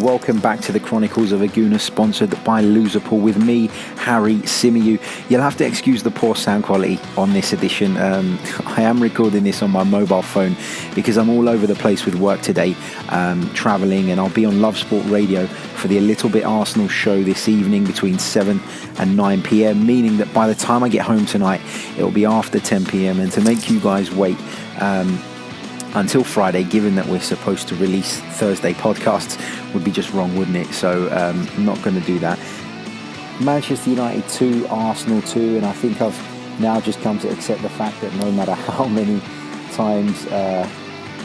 Welcome back to the Chronicles of Aguna, sponsored by Loserpool with me, Harry Simiyu. You'll have to excuse the poor sound quality on this edition. I am recording this on my mobile phone because I'm all over the place with work today, travelling, and I'll be on Loserpool Radio for the A Little Bit Arsenal show this evening between 7 and 9 p.m, meaning that by the time I get home tonight, it'll be after 10 p.m, and to make you guys wait until Friday, given that we're supposed to release Thursday podcasts, would be just wrong, wouldn't it? So I'm not going to do that. Manchester United 2, Arsenal 2, and I think I've now just come to accept the fact that no matter how many times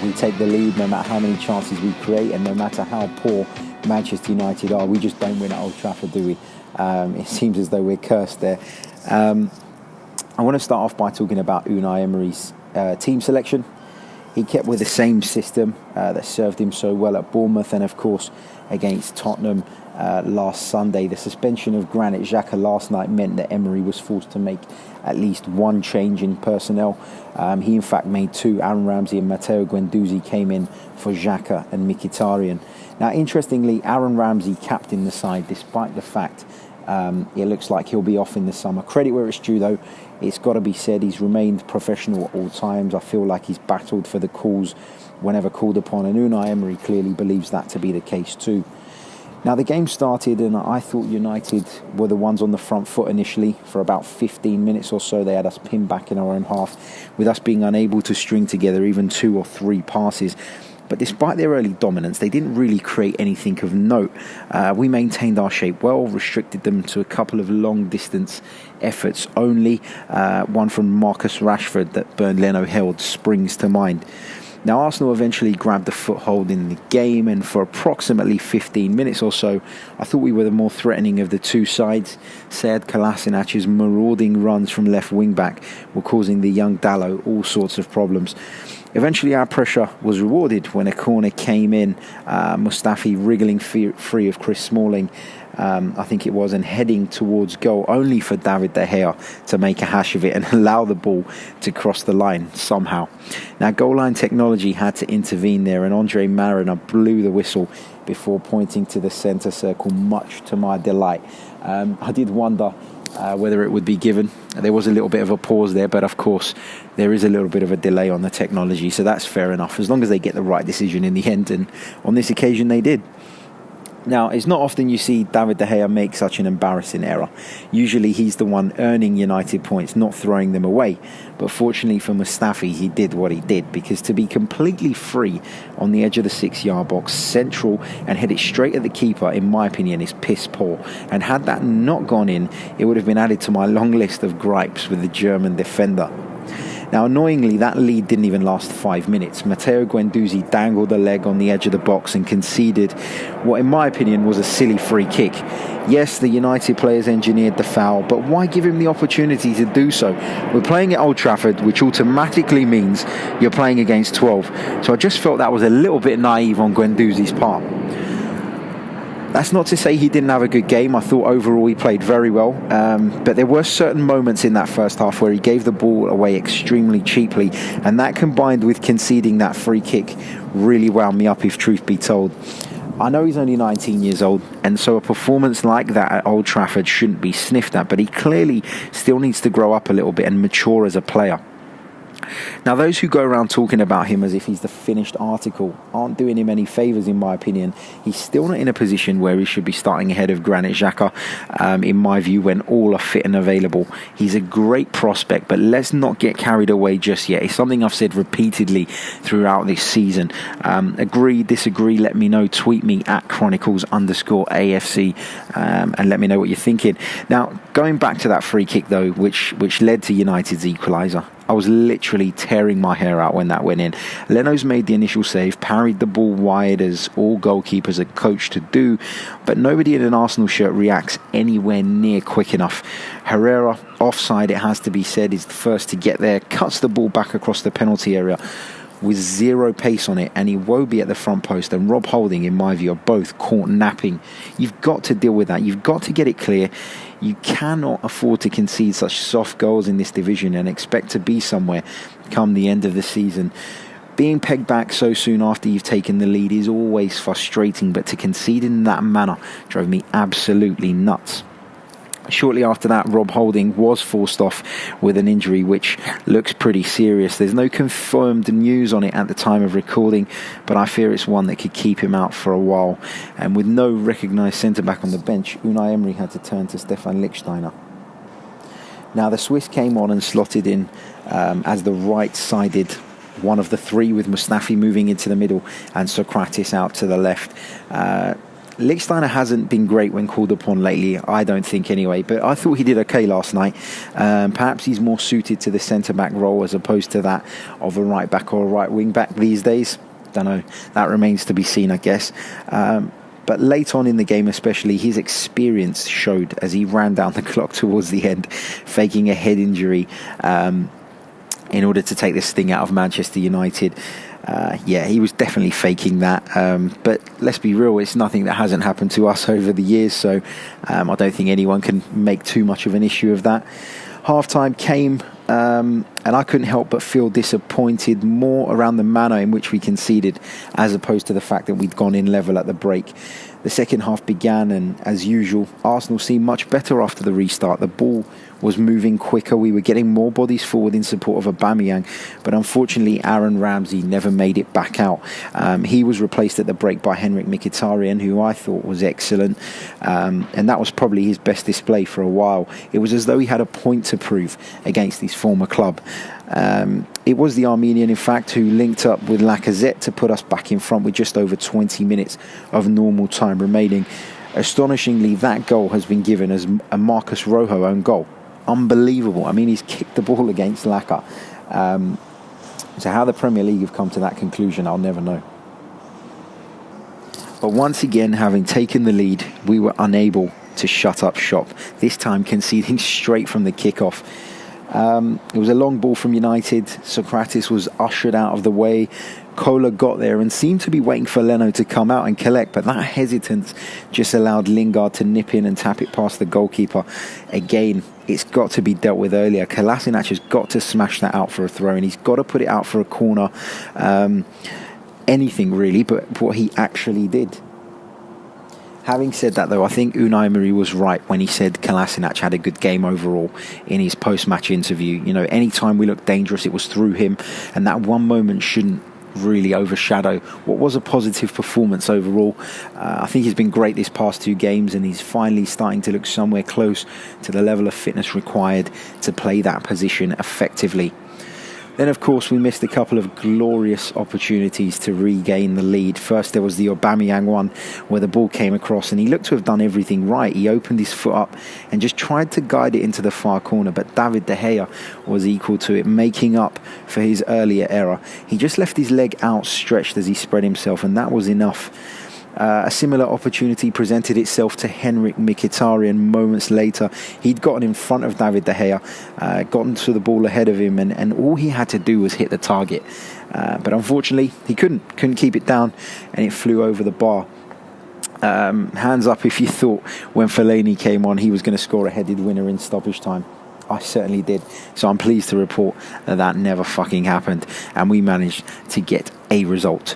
we take the lead, no matter how many chances we create, and no matter how poor Manchester United are, we just don't win at Old Trafford, do we? It seems as though we're cursed there. I want to start off by talking about Unai Emery's team selection. He kept with the same system that served him so well at Bournemouth and, of course, against Tottenham last Sunday. The suspension of Granit Xhaka last night meant that Emery was forced to make at least one change in personnel. He, in fact, made two. Aaron Ramsey and Matteo Guendouzi came in for Xhaka and Mkhitaryan. Now, interestingly, Aaron Ramsey captained the side despite the fact it looks like he'll be off in the summer. Credit where it's due, though. It's got to be said, he's remained professional at all times. I feel like he's battled for the calls whenever called upon, and Unai Emery clearly believes that to be the case too. Now, the game started, and I thought United were the ones on the front foot initially. For about 15 minutes or so, they had us pinned back in our own half, with us being unable to string together even 2 or 3 passes. But despite their early dominance, they didn't really create anything of note. We maintained our shape well, restricted them to a couple of long-distance efforts only. One from Marcus Rashford that Bernd Leno held springs to mind. Now, Arsenal eventually grabbed a foothold in the game, and for approximately 15 minutes or so, I thought we were the more threatening of the two sides. Sead Kolasinac's marauding runs from left wing-back were causing the young Dalot all sorts of problems. Eventually, our pressure was rewarded when a corner came in. Mustafi wriggling free of Chris Smalling, I think it was, and heading towards goal, only for David De Gea to make a hash of it and allow the ball to cross the line somehow. Now, goal line technology had to intervene there, and Andre Mariner blew the whistle before pointing to the centre circle, much to my delight. I did wonder whether it would be given. There was a little bit of a pause there, but of course there is a little bit of a delay on the technology, so that's fair enough, as long as they get the right decision in the end, and on this occasion they did. Now, it's not often you see David De Gea make such an embarrassing error. Usually he's the one earning United points, not throwing them away. But fortunately for Mustafi, he did what he did, because to be completely free on the edge of the 6-yard box, central, and head it straight at the keeper, in my opinion, is piss poor. And had that not gone in, it would have been added to my long list of gripes with the German defender. Now, annoyingly, that lead didn't even last 5 minutes. Matteo Guendouzi dangled a leg on the edge of the box and conceded what, in my opinion, was a silly free kick. Yes, the United players engineered the foul, but why give him the opportunity to do so? We're playing at Old Trafford, which automatically means you're playing against 12. So I just felt that was a little bit naive on Guendouzi's part. That's not to say he didn't have a good game. I thought overall he played very well. But there were certain moments in that first half where he gave the ball away extremely cheaply. And that, combined with conceding that free kick, really wound me up, if truth be told. I know he's only 19 years old, and so a performance like that at Old Trafford shouldn't be sniffed at. But he clearly still needs to grow up a little bit and mature as a player. Now, those who go around talking about him as if he's the finished article aren't doing him any favours, in my opinion. He's still not in a position where he should be starting ahead of Granit Xhaka, in my view, when all are fit and available. He's a great prospect, but let's not get carried away just yet. It's something I've said repeatedly throughout this season. Agree, disagree, let me know. Tweet me at Chronicles_AFC and let me know what you're thinking. Now, going back to that free kick, though, which led to United's equaliser. I was literally tearing my hair out when that went in. Leno's made the initial save, parried the ball wide as all goalkeepers are coached to do, but nobody in an Arsenal shirt reacts anywhere near quick enough. Herrera, offside it has to be said, is the first to get there, cuts the ball back across the penalty area with zero pace on it, and Iwobi at the front post and Rob Holding, in my view, are both caught napping. You've got to deal with that. You've got to get it clear. You cannot afford to concede such soft goals in this division and expect to be somewhere come the end of the season. Being pegged back so soon after you've taken the lead is always frustrating, but to concede in that manner drove me absolutely nuts. Shortly after that, Rob Holding was forced off with an injury which looks pretty serious. There's no confirmed news on it at the time of recording, but I fear it's one that could keep him out for a while. And with no recognised centre-back on the bench, Unai Emery had to turn to Stefan Lichtsteiner. Now, the Swiss came on and slotted in as the right-sided one of the three, with Mustafi moving into the middle and Sokratis out to the left. Lichtsteiner hasn't been great when called upon lately, I don't think anyway, but I thought he did okay last night. Perhaps he's more suited to the centre-back role as opposed to that of a right-back or a right wing-back these days. Don't know, that remains to be seen, I guess. But late on in the game especially, his experience showed as he ran down the clock towards the end, faking a head injury in order to take this thing out of Manchester United. He was definitely faking that, but let's be real, it's nothing that hasn't happened to us over the years, so I don't think anyone can make too much of an issue of that. Half-time came, and I couldn't help but feel disappointed more around the manner in which we conceded, as opposed to the fact that we'd gone in level at the break. The second half began, and as usual, Arsenal seemed much better after the restart. The ball was moving quicker. We were getting more bodies forward in support of Aubameyang, but unfortunately Aaron Ramsey never made it back out. He was replaced at the break by Henrik Mkhitaryan, who I thought was excellent, and that was probably his best display for a while. It was as though he had a point to prove against his former club. It was the Armenian, in fact, who linked up with Lacazette to put us back in front with just over 20 minutes of normal time remaining. Astonishingly, that goal has been given as a Marcus Rojo own goal. Unbelievable. I mean, he's kicked the ball against Laka. So how the Premier League have come to that conclusion, I'll never know. But once again, having taken the lead, we were unable to shut up shop, this time conceding straight from the kickoff. It was a long ball from United. Sokratis was ushered out of the way. Kohler got there and seemed to be waiting for Leno to come out and collect, but that hesitance just allowed Lingard to nip in and tap it past the goalkeeper. Again, it's got to be dealt with earlier. Kolasinac has got to smash that out for a throw, and he's got to put it out for a corner. Anything really, but what he actually did. Having said that, though, I think Unai Emery was right when he said Kolasinac had a good game overall in his post-match interview. You know, anytime we looked dangerous, it was through him, and that one moment shouldn't really overshadow what was a positive performance overall. I think he's been great this past two games, and he's finally starting to look somewhere close to the level of fitness required to play that position effectively. Then, of course, we missed a couple of glorious opportunities to regain the lead. First, there was the Aubameyang one where the ball came across and he looked to have done everything right. He opened his foot up and just tried to guide it into the far corner, but David De Gea was equal to it, making up for his earlier error. He just left his leg outstretched as he spread himself, and that was enough. A similar opportunity presented itself to Henrik Mkhitaryan moments later. He'd gotten in front of David De Gea, gotten to the ball ahead of him, and all he had to do was hit the target. But unfortunately, he couldn't keep it down, and it flew over the bar. Hands up if you thought when Fellaini came on he was going to score a headed winner in stoppage time. I certainly did. So I'm pleased to report that never fucking happened, and we managed to get a result.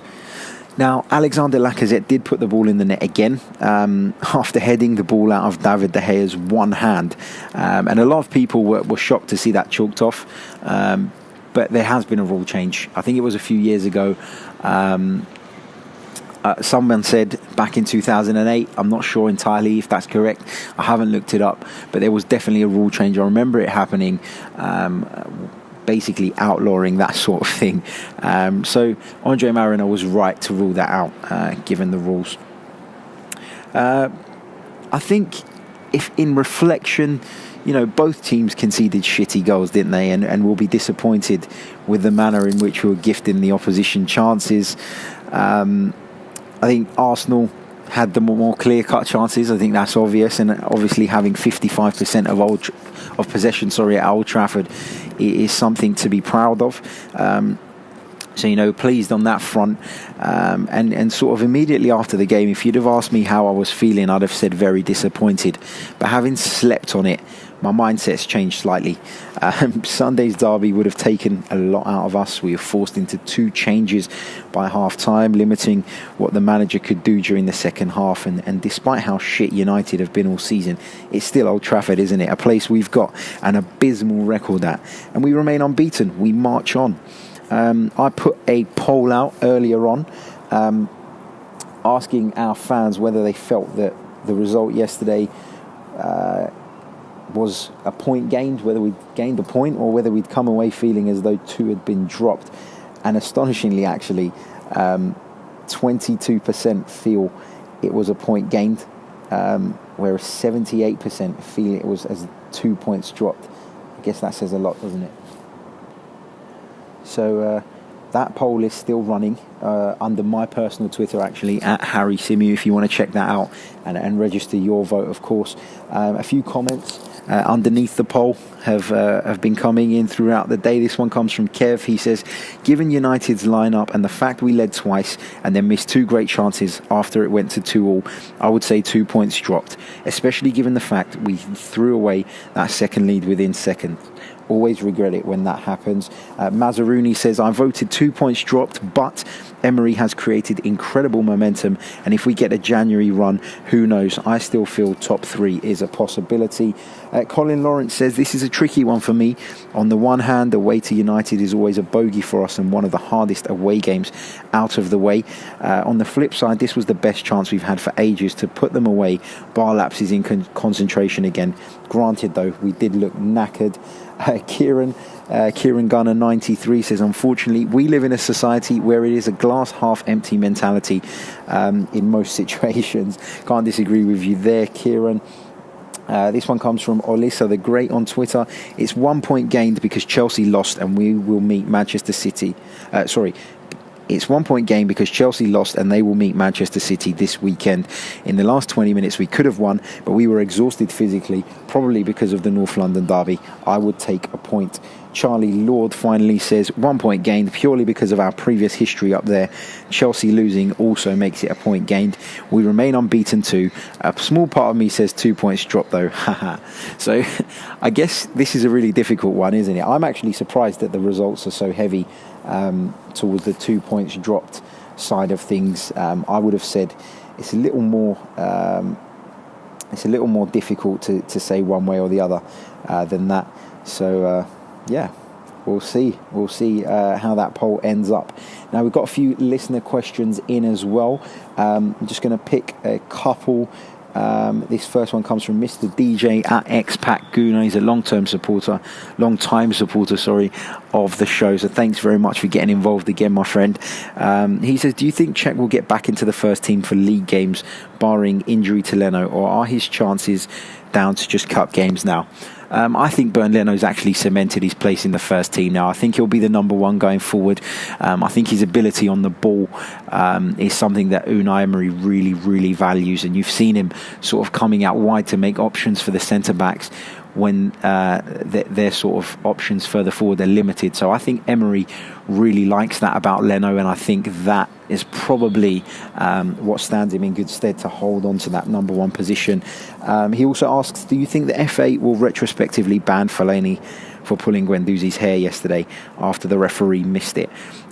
Now, Alexander Lacazette did put the ball in the net again after heading the ball out of David De Gea's one hand. And a lot of people were shocked to see that chalked off. But but there has been a rule change. I think it was a few years ago. Someone said back in 2008, I'm not sure entirely if that's correct. I haven't looked it up, but there was definitely a rule change. I remember it happening, basically outlawing that sort of thing. So Andre Marino was right to rule that out, given the rules. I think if in reflection, both teams conceded shitty goals, didn't they? And will be disappointed with the manner in which we were gifting the opposition chances. I think Arsenal had the more clear-cut chances. I think that's obvious, and obviously having 55% of possession, at Old Trafford is something to be proud of. So, pleased on that front. And sort of immediately after the game, if you'd have asked me how I was feeling, I'd have said very disappointed. But having slept on it, my mindset's changed slightly. Sunday's derby would have taken a lot out of us. We were forced into 2 changes by half-time, limiting what the manager could do during the second half. And despite how shit United have been all season, it's still Old Trafford, isn't it? A place we've got an abysmal record at. And we remain unbeaten. We march on. I put a poll out earlier on asking our fans whether they felt that the result yesterday was a point gained, whether we'd gained a point or whether we'd come away feeling as though 2 had been dropped. And astonishingly, actually, 22% feel it was a point gained, whereas 78% feel it was as 2 points dropped. I guess that says a lot, doesn't it? So that poll is still running under my personal Twitter, actually, at Harry Simu, if you want to check that out and register your vote, of course. A few comments underneath the poll have been coming in throughout the day. This one comes from Kev. He says, given United's lineup and the fact we led twice and then missed 2 great chances after it went to 2-2, I would say 2 points dropped, especially given the fact we threw away that second lead within seconds. Always regret it when that happens. Mazzaruni says, I voted 2 points dropped, but Emery has created incredible momentum, and if we get a January run, who knows? I still feel top 3 is a possibility. Colin Lawrence says, this is a tricky one for me. On the one hand, away to United is always a bogey for us and one of the hardest away games out of the way. On the flip side, this was the best chance we've had for ages to put them away. Bar lapses in concentration again. Granted, though, we did look knackered. Kieran Gunner 93 says, unfortunately, we live in a society where it is a glass half empty mentality in most situations. Can't disagree with you there, Kieran. This one comes from Olisa the Great on Twitter. It's 1 point gained because Chelsea lost and we will meet Manchester City. It's 1 point gain because Chelsea lost and they will meet Manchester City this weekend. In the last 20 minutes we could have won, but we were exhausted physically, probably because of the North London derby. I would take a point. Charlie Lord finally says 1 point gained purely because of our previous history up there. Chelsea losing also makes it a point gained. We remain unbeaten too. A small part of me says 2 points dropped though. So I guess this is a really difficult one, isn't it? I'm actually surprised that the results are so heavy towards the 2 points dropped side of things. I would have said it's a little more difficult to say one way or the other than that. So yeah, we'll see how that poll ends up. Now, we've got a few listener questions in as well. I'm just going to pick a couple. This first one comes from Mr. DJ at Expat Guna. He's a long-time supporter of the show. So thanks very much for getting involved again, my friend. He says, do you think Cech will get back into the first team for league games, barring injury to Leno, or are his chances down to just cup games now? I think Bernd Leno's actually cemented his place in the first team now. I think he'll be the number one going forward. I think his ability on the ball is something that Unai Emery really, really values. And you've seen him sort of coming out wide to make options for the centre-backs when their sort of options further forward are limited. So I think Emery really likes that about Leno, and I think that is probably what stands him in good stead to hold on to that number one position. He also asks, do you think the FA will retrospectively ban Fellaini for pulling Guendouzi's hair yesterday after the referee missed it?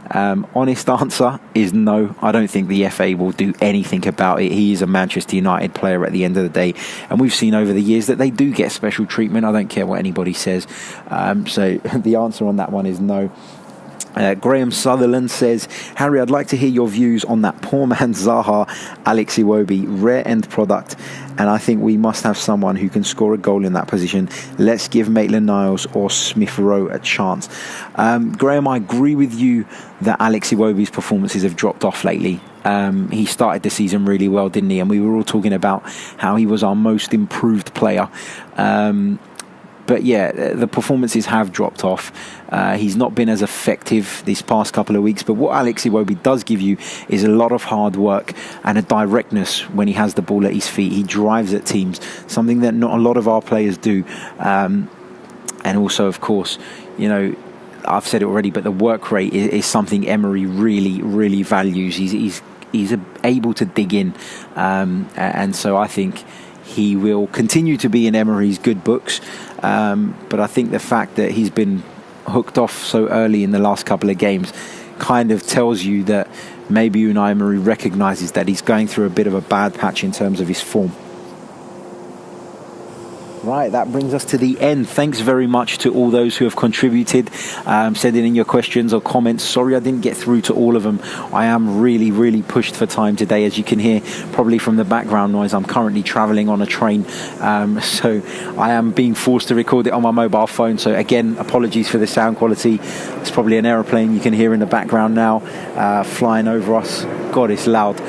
Honest answer is no. I don't think the FA will do anything about it. He is a Manchester United player at the end of the day, and we've seen over the years that they do get special treatment. I don't care what anybody says. So the answer on that one is no. Graham Sutherland says, Harry, I'd like to hear your views on that poor man Zaha, Alex Iwobi, rare end product, and I think we must have someone who can score a goal in that position. Let's give Maitland-Niles or Smith-Rowe a chance. Graham, I agree with you that Alex Iwobi's performances have dropped off lately. He started the season really well, didn't he? And we were all talking about how he was our most improved player. But yeah, the performances have dropped off. He's not been as effective these past couple of weeks. But what Alex Iwobi does give you is a lot of hard work and a directness when he has the ball at his feet. He drives at teams, something that not a lot of our players do. And also, of course, you know, I've said it already, but the work rate is something Emery really, really values. He's able to dig in. And so I think he will continue to be in Emery's good books. But I think the fact that he's been hooked off so early in the last couple of games kind of tells you that maybe Unai Emery recognises that he's going through a bit of a bad patch in terms of his form. Right, that brings us to the end. Thanks very much to all those who have contributed, sending in your questions or comments. Sorry I didn't get through to all of them. I am really, really pushed for time today. As you can hear probably from the background noise, I'm currently travelling on a train. So I am being forced to record it on my mobile phone. So again, apologies for the sound quality. It's probably an aeroplane you can hear in the background now, flying over us. God, it's loud.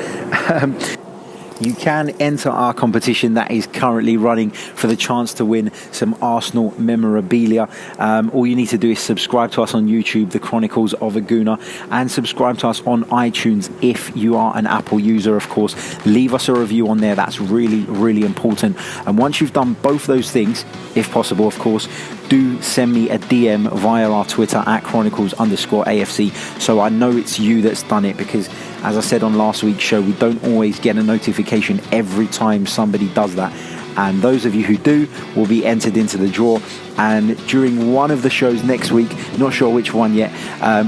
You can enter our competition that is currently running for the chance to win some Arsenal memorabilia. All you need to do is subscribe to us on YouTube, The Chronicles of a Gooner, and subscribe to us on iTunes if you are an Apple user, of course. Leave us a review on there. That's really, really important. And once you've done both those things, if possible, of course, do send me a DM via our Twitter at Chronicles_AFC so I know it's you that's done it, because as I said on last week's show, we don't always get a notification every time somebody does that. And those of you who do will be entered into the draw. And during one of the shows next week, not sure which one yet,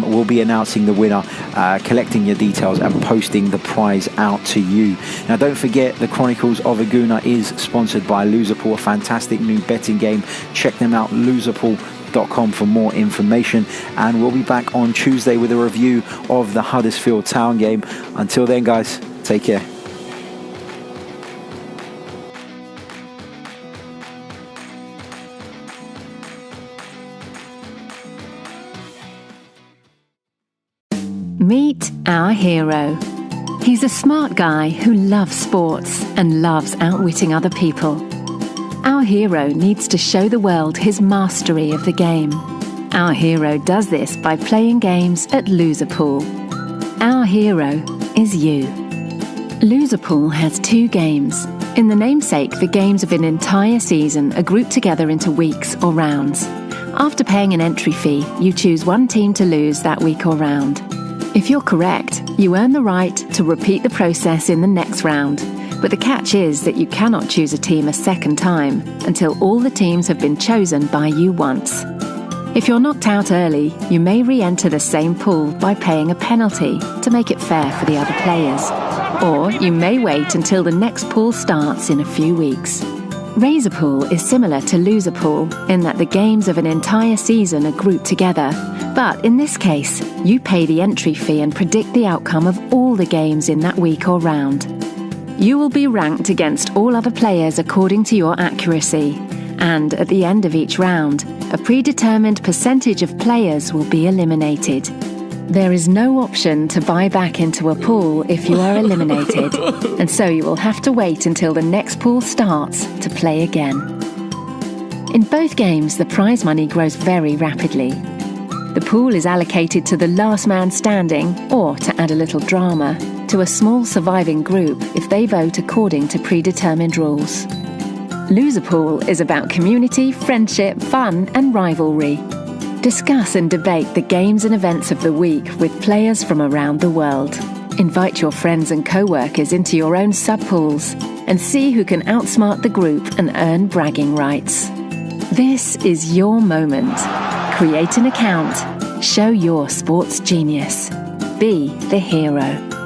we'll be announcing the winner, collecting your details and posting the prize out to you. Now, don't forget, the Chronicles of a Gooner is sponsored by Loserpool, a fantastic new betting game. Check them out, loserpool.com, for more information. And we'll be back on Tuesday with a review of the Huddersfield Town game. Until then, guys, take care. Meet our hero. He's a smart guy who loves sports and loves outwitting other people. Our hero needs to show the world his mastery of the game. Our hero does this by playing games at Loserpool. Our hero is you. Loserpool has 2 games. In the namesake, the games of an entire season are grouped together into weeks or rounds. After paying an entry fee, you choose one team to lose that week or round. If you're correct, you earn the right to repeat the process in the next round. But the catch is that you cannot choose a team a second time until all the teams have been chosen by you once. If you're knocked out early, you may re-enter the same pool by paying a penalty to make it fair for the other players. Or you may wait until the next pool starts in a few weeks. Razorpool is similar to Loserpool in that the games of an entire season are grouped together, but in this case, you pay the entry fee and predict the outcome of all the games in that week or round. You will be ranked against all other players according to your accuracy, and at the end of each round, a predetermined percentage of players will be eliminated. There is no option to buy back into a pool if you are eliminated, and so you will have to wait until the next pool starts to play again. In both games, the prize money grows very rapidly. The pool is allocated to the last man standing, or, to add a little drama, to a small surviving group if they vote according to predetermined rules. Loserpool is about community, friendship, fun and rivalry. Discuss and debate the games and events of the week with players from around the world. Invite your friends and co-workers into your own sub-pools and see who can outsmart the group and earn bragging rights. This is your moment. Create an account. Show your sports genius. Be the hero.